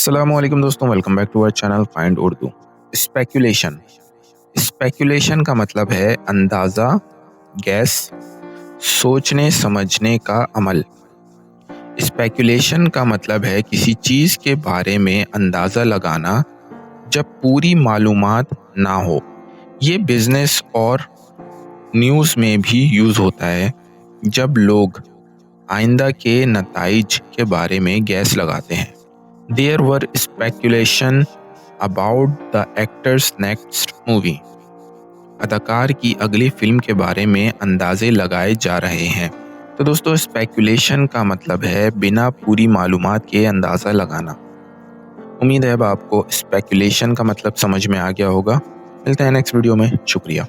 अस्सलामुअलैकुम दोस्तों, welcome back to our channel find Urdu. Speculation speculation का मतलब है अंदाज़ा, गैस, सोचने समझने का अमल। स्पेकुलेशन का मतलब है किसी चीज़ के बारे में अंदाज़ा लगाना जब पूरी मालूमात ना हो। ये बिजनेस और न्यूज़ में भी यूज़ होता है जब लोग आइंदा के नताइज के बारे में गैस लगाते हैं। There were speculation about the actor's next movie. अदाकार की अगली फिल्म के बारे में अंदाजे लगाए जा रहे हैं। तो दोस्तों, स्पेकुलेशन का मतलब है बिना पूरी मालूमात के अंदाज़ा लगाना। उम्मीद है अब आपको स्पेकुलेशन का मतलब समझ में आ गया होगा। मिलते हैं नेक्स्ट वीडियो में। शुक्रिया।